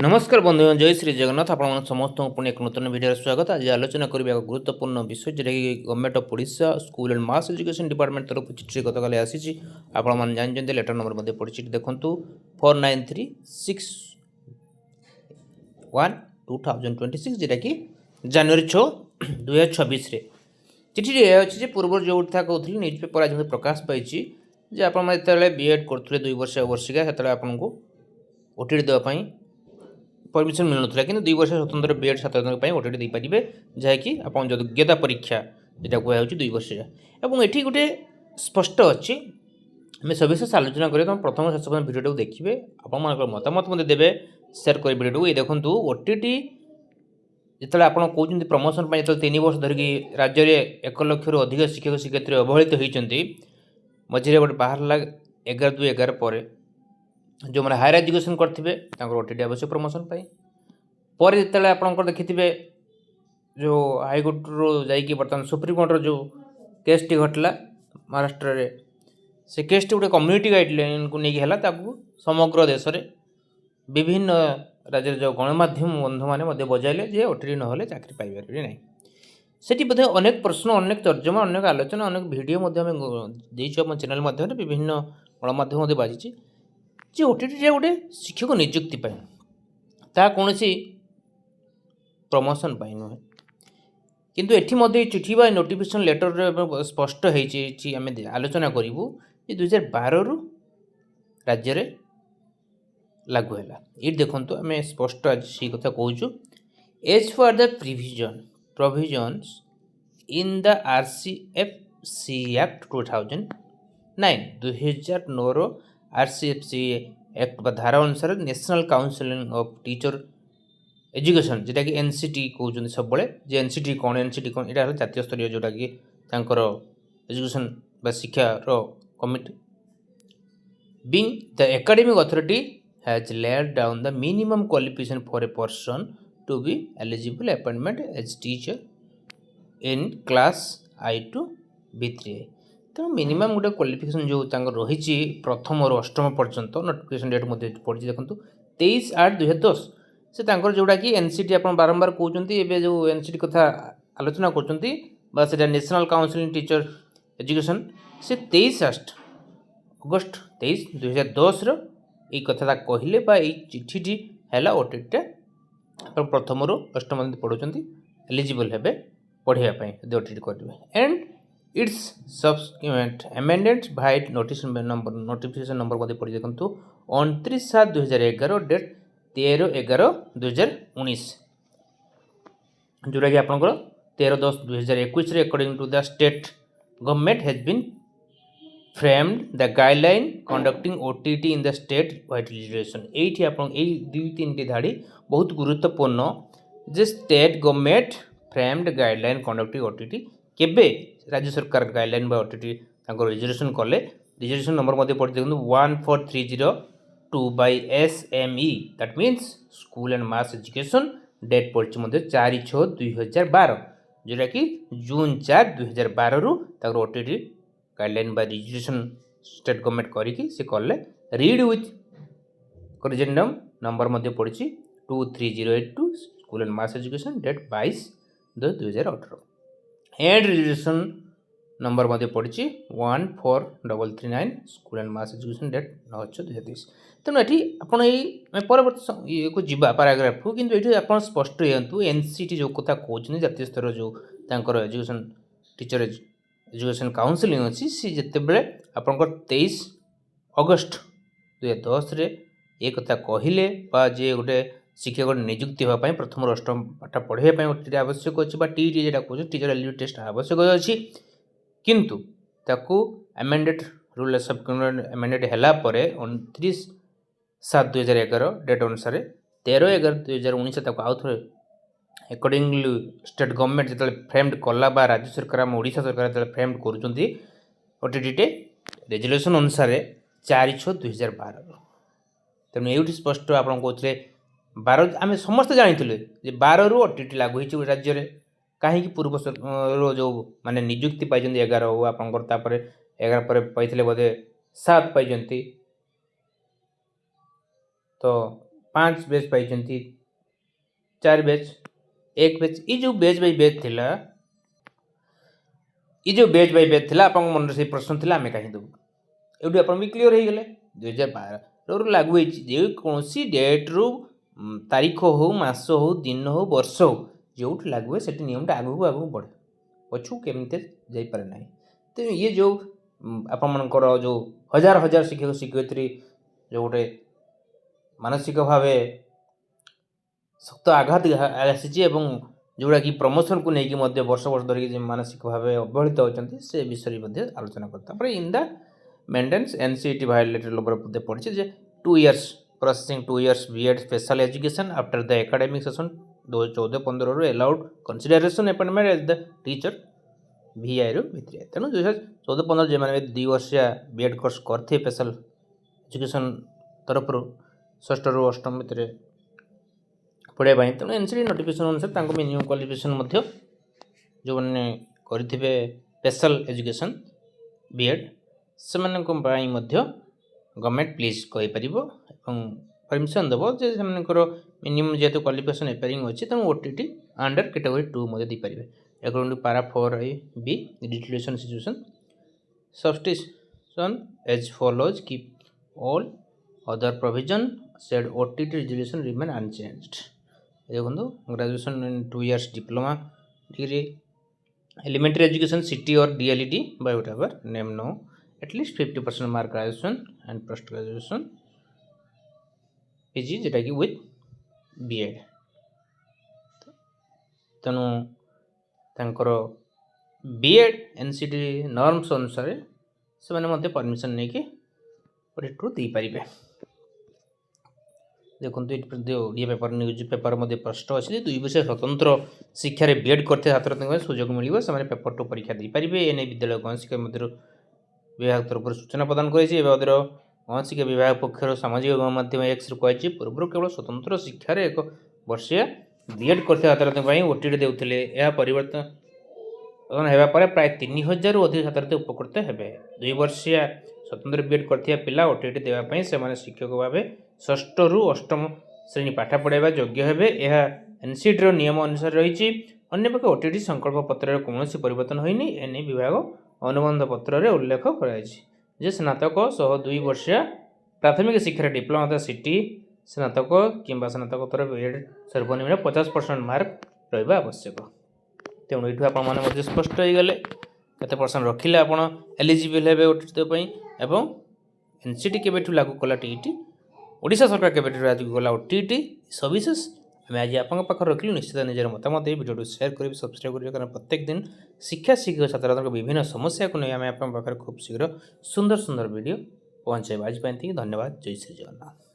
नमस्कार बंधुगण जय श्री जगन्नाथ आपण समस्त पुणी एक नूतन भिडियो स्वागत। आज आलोचना करिबा एक गुरुत्वपूर्ण विषय जेटा कि government of Odisha school and mass education department तरफ चिठी गतकाली आसी आपण मान जानते लेटर नंबर मध्ये पड़ी देखंतु 4936/1/2026 जेटा कि जनवरी 6 2026 रे चिठी अच्छी पूर्व जो था कहते न्यूज पेपर आज प्रकाश पाई जे आप बीएड करते 2 वर्ष वर्षिका से आपको ओटीडी देवाई परमिशन मिलू ना कि 2 वर्ष स्वतंत्र बीएड छात्र ओटीडी दे पारे जहाँकि आप योग्यता परीक्षा जेटा कहूँ 2 वर्ष और ये गोटे स्पष्ट अच्छी आम सविशेष आलोचना करें प्रथम शेष भिडियो देखिए आपण मतामत मत देवे सेयार कर भिडियो ये देखूँ ओटीटी जिते आप कहते प्रमोशन जो 3 वर्ष धरिकी राज्य में 1 लाख अधिक शिक्षक शिक्षयित्री अवहेलित होती मझे गोटे बाहर 11/2/11 पर जो मैंने हायर एजुकेशन करेंगे ओटीटी आवश्यक प्रमोशन पर जिते आप देखिथे जो हाईकोर्टर जाकि बर्तमान सुप्रीमकोर्टर जो केस टी घटला महाराष्ट्र रे से केस टी गोटे कम्युनिटी गाइडलाइन को लेकिन समग्र देश में विभिन्न राज्य जो गणमाध्यम बंधु मैंने बजाइले जे ओटीटी ना चाकरी पाइबारे ना सेठी बोधे अनेक प्रश्न अनेक तर्जमा अनेक आलोचना अनेक भिडियो देम चैनल विभिन्न गणमाध्यम बाजी जे ओटीटी गोटे शिक्षक नियुक्ति ता कौन प्रमोशन नुहे किंतु एटी चिठी बा नोटिफिकेशन लेटर स्पष्ट होती आम आलोचना करूँ 2012 रु राज्य रे लागू है ये देखो आम स्पष्ट आज से कथा कहूँ as for the provisions in the RCFC act 2009 RCFC act धारा अनुसार national council of teacher education जेटा कि NCT कहते सब जे NCT कौन यहाँ जातीय स्तर जोटा कि एजुकेशन शिक्षार committee being the academic authority has laid down the minimum qualification for a person to be eligible appointment as teacher in class I to B3 तेणु मिनिमम गोटे क्वालिफिकेशन जो रही प्रथम और अष्टम पर्यंत नोटिफिकेशन डेट मध्य पड़ी देखो 23/8/2010 से जोटा कि NCT आप बारंबार कहते जो NCT कथा आलोचना कर नेशनल काउंसिल टीचर एजुकेशन से 23 अगस्त 2010 ये कथा कहले चिठी है ओटीटी प्रथम अष्टम पढ़ुं एलिजिबल हे पढ़ाई ओटीटी करेंगे and its subsequent amendment by notification number पढ़ी देखो 29/7/2011 डेट 13/11/2019 जोटा कि आप 13/10/2021 according to the state government has been framed the guideline conducting OTT in the state wide legislation ये आप 2-3 धाड़ी बहुत गुरुत्वपूर्ण जे state government framed guideline conducting OTT केबे राज्य सरकार गाइडलाइन बा ओटीटी रेजुलेशन कले रेजुलेशन नंबर पढ़ी देखो 14302/SME that means school and mass education date पड़ी 4/6/2012 जोटा कि जून 4/2012 रु ओटीटी गाइडलाइन बा रेजुलेशन स्टेट गवर्नमेंट करें रीड विथ करिजेंडम नंबर पड़ी 23082 school and mass education date 22/2018 and resolution number पड़ी 14339 school and mass education date 9/6/2023 तेणु ये आप परवर्त ये को जीवा पाराग्राफ को किंतु ये आप स्पष्ट हूँ NCT जो कथा कहते जातीय स्तर जो एजुकेशन टीचर एजुकेशन काउंसिलिंग अच्छी सी जिते आप 23 अगस्त 2010 ये कथा कहले जे गोटे शिक्षक नियुक्ति होगापी प्रथम अष्टम पाठ पढ़ाई ओटीटी आवश्यक अच्छी टीटी जो कह टीचर एलिजिबिलिटी टेस्ट आवश्यक अच्छी किंतु ताकू अमेंडेड रूल अमेंडेड है 29/7/2011 डेट अनुसार 13/11/2019 आउ थे अकॉर्डिंगली स्टेट गवर्नमेंट जो फ्रेम्ड कला राज्य सरकार ओडिशा सरकार जो फ्रेम्ड करोटीटी रेजुलेशन अनुसार 4/6/2012 तेणु ये स्पष्ट आप कहते 12 आम समस्त जानी 12 रु ओटीटी लागू हो राज्य में कहीं पूर्व जो माने नियुक्ति पाई 11 हो आप 11 पर पाई बोधे 7 पाई तो 5 बेच पाई 4 बेच 1 बेच ये जो बेच बाई बेच थिला ये जो बेच बाई बेच थिला आपन मन से प्रश्न थिला हमें कहीं दो एउडी अपन भी क्लियर हो गले 2012 रो लागू होई जे कोनसी डेट रो तारीख हो मास हो दिन हो वर्ष हो जोठ लागू है सेठी नियम आगू आगू बढ़े पछू केमते जाई पारे नाही तो ये जो आपण मनकर जो हजार हजार शिक्षक शिक्षयित्री जो गोटे मानसिक भाव शक्त आघात आसी जोड़ा कि प्रमोशन को लेकिन वर्ष वर्ष धरिक मानसिक भाव अवहेलित होती से विषय में आलोचना करता in the maintenance NCET violated पड़ी 2 years processing 2 years BEd special education after the academic session 2014-15 allowed consideration appointment as the teacher VI भितर तेणु 2014-15 जो मैंने 2 वर्षिया बीएड कोर्स करते स्पेशल एजुकेशन तरफ षष्ठ रु अष्टम भितर पढ़ाई तेणु एनसीईटी नोटिफिकेशन अनुसार मिनिमम क्वालिफिकेशन जो मैंने करेंगे स्पेशल एजुकेशन बीएड से गवर्नमेंट प्लीज कहीपर परमिशन देव जे मिनिमम जेहतु क्वालिफिकेशन एपेयरिंग अच्छी तेणु ओटीटी अंडर कैटेगरी 2 देपारे according to para 4(b) declaration situation substitution as follows keep all other provision said OTT resolution remain unchanged देखो graduation in 2 years diploma degree elementary education CT और DLEd by whatever name known at least 50% mark graduation and post graduation PG जेटा कि with BEd तेणु तांकर BEd NCET norms अनुसार से मैंने permission नहीं कि ऑडिट दे पारे देखो ओडिया पेपर न्यूज पेपर प्रश्न अच्छे 2 वर्ष स्वतंत्र शिक्षा बीएड करते छात्र सुजोग मिले से पेपर 2 परीक्षा दे पारे एने विद्यालय गण शिक्षा मध्य विभाग तरफ सूचना प्रदान कर गण शिक्षा विभाग पक्षर सामाजिक गणमाध्यम एक्स कही पूर्व केवल स्वतंत्र शिक्षार एक वर्षिया बीएड करते छात्र ओटीटी देते यह परिवर्तन होगा प्राय 3000 रु अधिक छात्र उपकृत हे 2 वर्षिया स्वतंत्र बीएड करथिया पिला ओटीटी देवाई से शिक्षक भाव षष्ठ रु अष्टम श्रेणी पाठ पढ़ाइबा योग्य हेबे यह एनसीईटी नियम अनुसार रही अन्यपक्ष ओटीटी संकल्प पत्र कौन परिवर्तन होनी एने विभाग अनुबंध पत्र उल्लेख कर स्नातक 2 वर्षिया प्राथमिक शिक्षा डिप्लोमा सिटी स्नातक कि स्नातकोत्तर बीएड सर्वनिम्न 50% मार्क रहा आवश्यक तेणु ये आपने स्पष्ट हो गले केते परसेंट रखिले आप एलिजिबल हे ओटीटी एवं एनसीईटी केबेठू लागू कला टीईटी ओडिशा सरकार केबेठू लागू कला ओटीटी सविशेष आम आज आप रखिलु निश्चित निजर मतामत भिडियो शेयर करेंगे सब्सक्राइब करेंगे कारण प्रत्येक दिन शिक्षा शिक्षक छात्र विभिन्न समस्या को नहीं आम आप खूब शीघ्र सुंदर सुंदर वीडियो पहुँचाइबा आज धन्यवाद जय श्री जगन्नाथ।